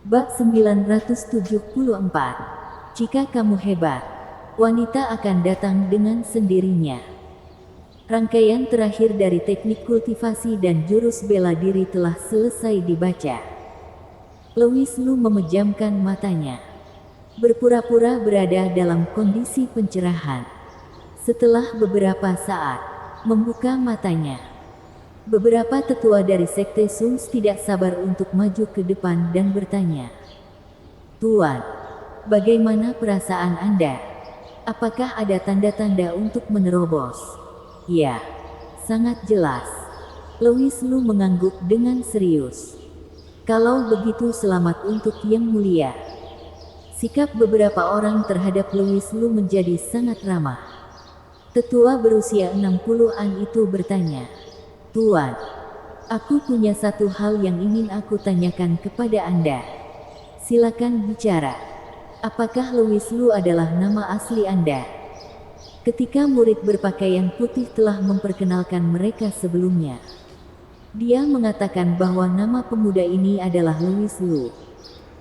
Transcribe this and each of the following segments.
Bab 974. Jika kamu hebat, wanita akan datang dengan sendirinya. Rangkaian terakhir dari teknik kultivasi dan jurus bela diri telah selesai dibaca. Louis Lu memejamkan matanya. Berpura-pura berada dalam kondisi pencerahan. Setelah beberapa saat, membuka matanya. Beberapa tetua dari Sekte Sun tidak sabar untuk maju ke depan dan bertanya, "Tuan, bagaimana perasaan Anda? Apakah ada tanda-tanda untuk menerobos?" "Ya, sangat jelas." Louis Lu mengangguk dengan serius. "Kalau begitu selamat untuk Yang Mulia." Sikap beberapa orang terhadap Louis Lu menjadi sangat ramah. Tetua berusia 60-an itu bertanya, "Tuan, aku punya satu hal yang ingin aku tanyakan kepada Anda. Silakan bicara. Apakah Louis Lu adalah nama asli Anda?" Ketika murid berpakaian putih telah memperkenalkan mereka sebelumnya, dia mengatakan bahwa nama pemuda ini adalah Louis Lu,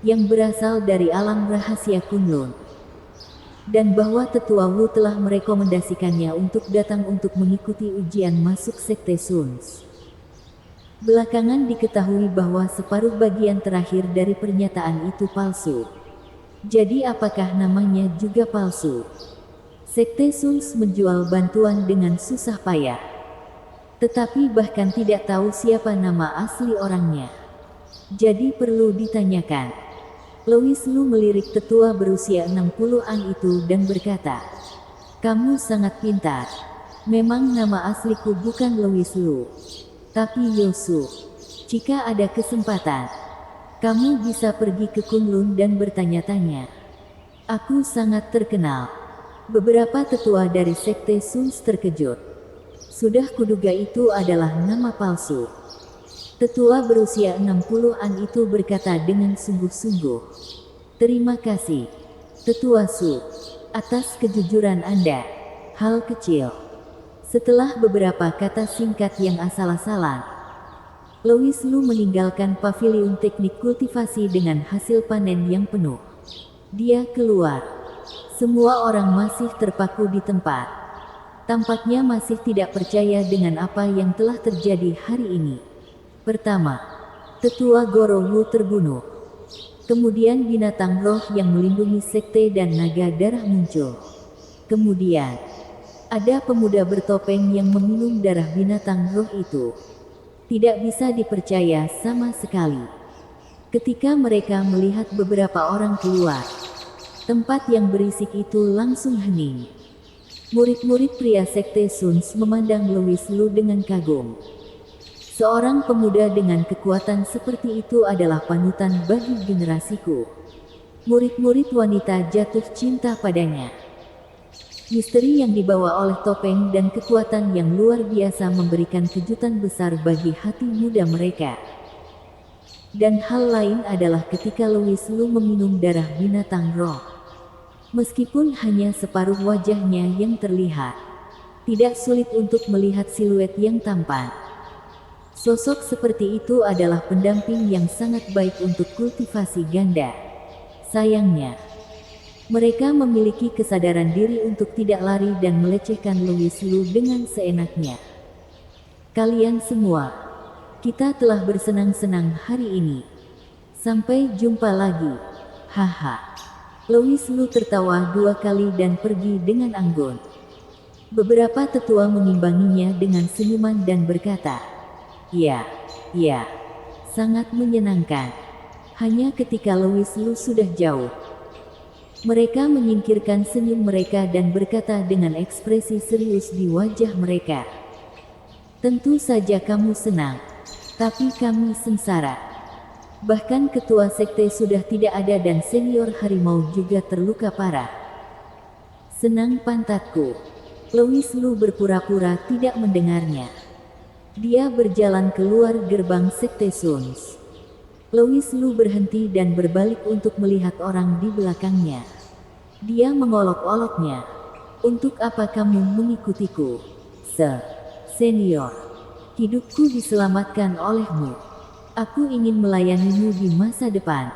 yang berasal dari alam rahasia Kunlun, dan bahwa tetua Wu telah merekomendasikannya untuk datang untuk mengikuti ujian masuk Sekte Sun. Belakangan diketahui bahwa separuh bagian terakhir dari pernyataan itu palsu. Jadi apakah namanya juga palsu? Sekte Sun menjual bantuan dengan susah payah, tetapi bahkan tidak tahu siapa nama asli orangnya. Jadi perlu ditanyakan. Louis Lu melirik tetua berusia 60-an itu dan berkata, "Kamu sangat pintar. Memang nama asliku bukan Louis Lu, tapi Yosu. Jika ada kesempatan, kamu bisa pergi ke Kunlun dan bertanya-tanya. Aku sangat terkenal." Beberapa tetua dari Sekte Sun terkejut. Sudah kuduga itu adalah nama palsu. Tetua berusia 60-an itu berkata dengan sungguh-sungguh, "Terima kasih, Tetua Su, atas kejujuran Anda. Hal kecil." Setelah beberapa kata singkat yang asal-asalan, Louis Lu meninggalkan paviliun teknik kultivasi dengan hasil panen yang penuh. Dia keluar. Semua orang masih terpaku di tempat. Tampaknya masih tidak percaya dengan apa yang telah terjadi hari ini. Pertama, Tetua Goro Wu terbunuh. Kemudian binatang roh yang melindungi sekte dan naga darah muncul. Kemudian, ada pemuda bertopeng yang meminum darah binatang roh itu. Tidak bisa dipercaya sama sekali. Ketika mereka melihat beberapa orang keluar, tempat yang berisik itu langsung hening. Murid-murid pria Sekte Sun memandang Louis Lu dengan kagum. Seorang pemuda dengan kekuatan seperti itu adalah panutan bagi generasiku. Murid-murid wanita jatuh cinta padanya. Misteri yang dibawa oleh topeng dan kekuatan yang luar biasa memberikan kejutan besar bagi hati muda mereka. Dan hal lain adalah ketika Louis Lu meminum darah binatang roh. Meskipun hanya separuh wajahnya yang terlihat, tidak sulit untuk melihat siluet yang tampan. Sosok seperti itu adalah pendamping yang sangat baik untuk kultivasi ganda. Sayangnya, mereka memiliki kesadaran diri untuk tidak lari dan melecehkan Louis Lu dengan seenaknya. "Kalian semua, kita telah bersenang-senang hari ini. Sampai jumpa lagi. Haha." Louis Lu tertawa 2 kali dan pergi dengan anggun. Beberapa tetua mengimbanginya dengan senyuman dan berkata, "Ya, ya, sangat menyenangkan." Hanya ketika Louis Lu sudah jauh, mereka menyingkirkan senyum mereka dan berkata dengan ekspresi serius di wajah mereka, "Tentu saja kamu senang, tapi kami sengsara." Bahkan ketua sekte sudah tidak ada dan senior harimau juga terluka parah. "Senang pantatku." Louis Lu berpura-pura tidak mendengarnya. Dia berjalan keluar gerbang Sekte Sun. Louis Lu berhenti dan berbalik untuk melihat orang di belakangnya. Dia mengolok-oloknya. "Untuk apa kamu mengikutiku, senior? Hidupku diselamatkan olehmu. Aku ingin melayanimu di masa depan."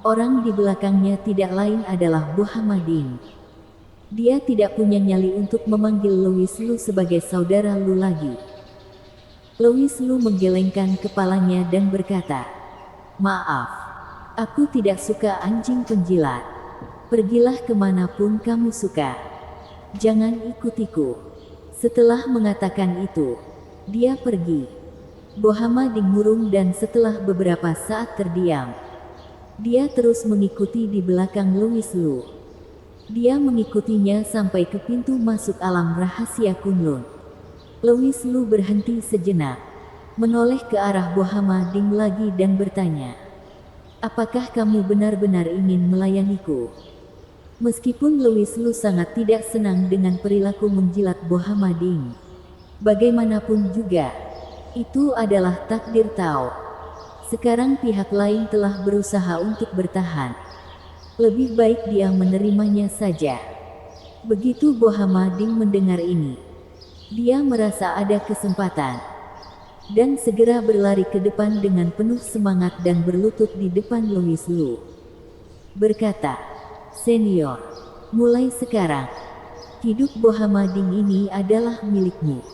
Orang di belakangnya tidak lain adalah Bohamading. Dia tidak punya nyali untuk memanggil Louis Lu sebagai saudara Lu lagi. Louis Lu menggelengkan kepalanya dan berkata, "Maaf, aku tidak suka anjing penjilat. Pergilah kemanapun kamu suka. Jangan ikutiku." Setelah mengatakan itu, dia pergi. Bohamading murung dan setelah beberapa saat terdiam, dia terus mengikuti di belakang Louis Lu. Dia mengikutinya sampai ke pintu masuk alam rahasia Kunlun. Louis Lu berhenti sejenak, menoleh ke arah Bohamading lagi dan bertanya, "Apakah kamu benar-benar ingin melayaniku?" Meskipun Louis Lu sangat tidak senang dengan perilaku menjilat Bohamading, bagaimanapun juga, itu adalah takdir Tao. Sekarang pihak lain telah berusaha untuk bertahan. Lebih baik dia menerimanya saja. Begitu Bohamading mendengar ini, dia merasa ada kesempatan, dan segera berlari ke depan dengan penuh semangat dan berlutut di depan Louis Lu. Berkata, "Senior, mulai sekarang, hidup Bohamading ini adalah milikmu.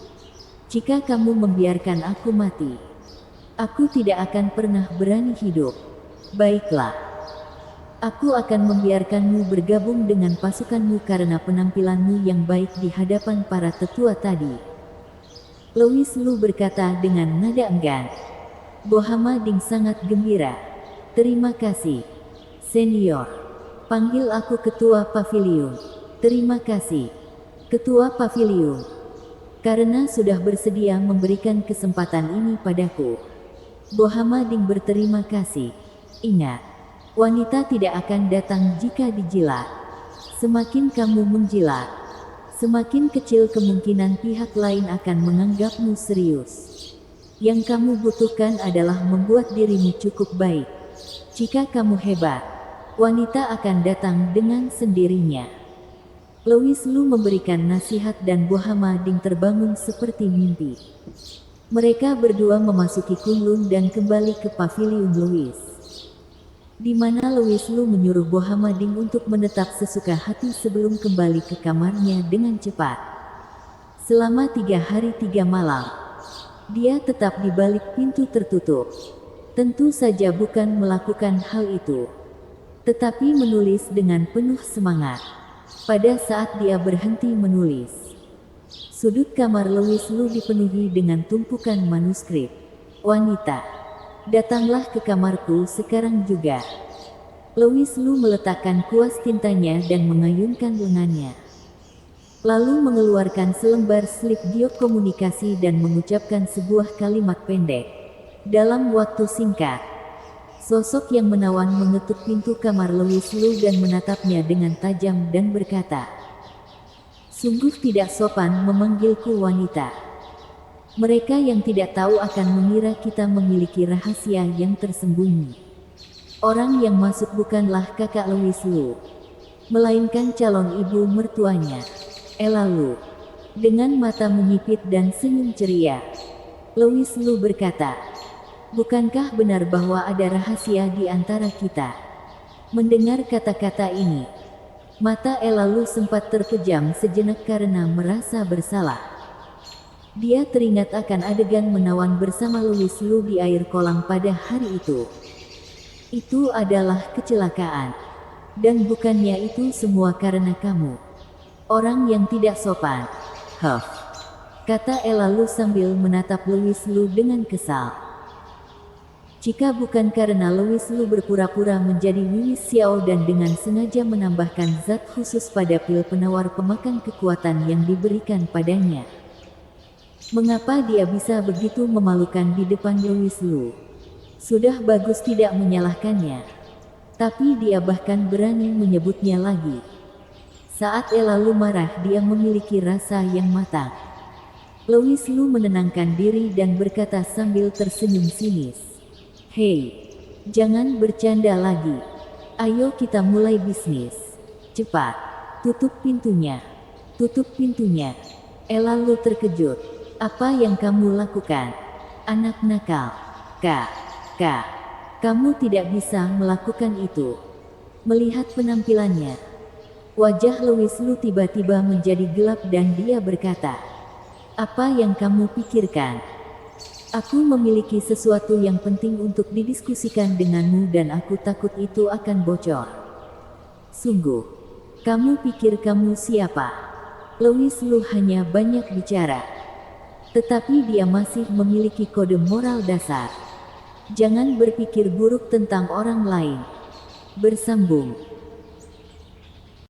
Jika kamu membiarkan aku mati, aku tidak akan pernah berani hidup. Baiklah. Aku akan membiarkanmu bergabung dengan pasukanmu karena penampilanmu yang baik di hadapan para tetua tadi." Louis Lu berkata dengan nada enggan. Bohamading sangat gembira. "Terima kasih, Senior. Panggil aku Ketua Paviliun." "Terima kasih, Ketua Paviliun, karena sudah bersedia memberikan kesempatan ini padaku." Bohamading berterima kasih. "Ingat, wanita tidak akan datang jika dijilat. Semakin kamu menjilat, semakin kecil kemungkinan pihak lain akan menganggapmu serius. Yang kamu butuhkan adalah membuat dirimu cukup baik. Jika kamu hebat, wanita akan datang dengan sendirinya." Louis Lu memberikan nasihat dan Bohamading terbangun seperti mimpi. Mereka berdua memasuki Kunlun dan kembali ke paviliun Louis, di mana Louis Lu menyuruh Bohamading untuk menetap sesuka hati sebelum kembali ke kamarnya dengan cepat. Selama 3 hari 3 malam, dia tetap di balik pintu tertutup. Tentu saja bukan melakukan hal itu, tetapi menulis dengan penuh semangat. Pada saat dia berhenti menulis, sudut kamar Louis Lu dipenuhi dengan tumpukan manuskrip. "Wanita, datanglah ke kamarku sekarang juga." Louis Lu meletakkan kuas tintanya dan mengayunkan lengannya, lalu mengeluarkan selembar slip diok komunikasi dan mengucapkan sebuah kalimat pendek. Dalam waktu singkat, sosok yang menawan mengetuk pintu kamar Louis Lu dan menatapnya dengan tajam dan berkata, "Sungguh tidak sopan memanggilku wanita. Mereka yang tidak tahu akan mengira kita memiliki rahasia yang tersembunyi." Orang yang masuk bukanlah kakak Louis Lu, melainkan calon ibu mertuanya, Ella Lu. Dengan mata menyipit dan senyum ceria, Louis Lu berkata, "Bukankah benar bahwa ada rahasia di antara kita?" Mendengar kata-kata ini, mata Ella Lu sempat terpejam sejenak karena merasa bersalah. Dia teringat akan adegan menawan bersama Louis Lu di air kolam pada hari itu. Itu adalah kecelakaan. Dan bukannya itu semua karena kamu, orang yang tidak sopan. "Huff," kata Ella Lu sambil menatap Louis Lu dengan kesal. Jika bukan karena Louis Lu berpura-pura menjadi Wiwi Xiao dan dengan sengaja menambahkan zat khusus pada pil penawar pemakan kekuatan yang diberikan padanya, mengapa dia bisa begitu memalukan di depan Louis Lu? Sudah bagus tidak menyalahkannya, tapi dia bahkan berani menyebutnya lagi. Saat Ella Lu marah, dia memiliki rasa yang matang. Louis Lu menenangkan diri dan berkata sambil tersenyum sinis, "Hei, jangan bercanda lagi. Ayo kita mulai bisnis. Cepat, tutup pintunya. Tutup pintunya." Ella Lu terkejut. "Apa yang kamu lakukan? Anak nakal." Kak, Kamu tidak bisa melakukan itu. Melihat penampilannya, wajah Louis Lu tiba-tiba menjadi gelap dan dia berkata, "Apa yang kamu pikirkan? Aku memiliki sesuatu yang penting untuk didiskusikan denganmu dan aku takut itu akan bocor." Sungguh, kamu pikir kamu siapa? Louis Lu hanya banyak bicara, tetapi dia masih memiliki kode moral dasar. Jangan berpikir buruk tentang orang lain. Bersambung.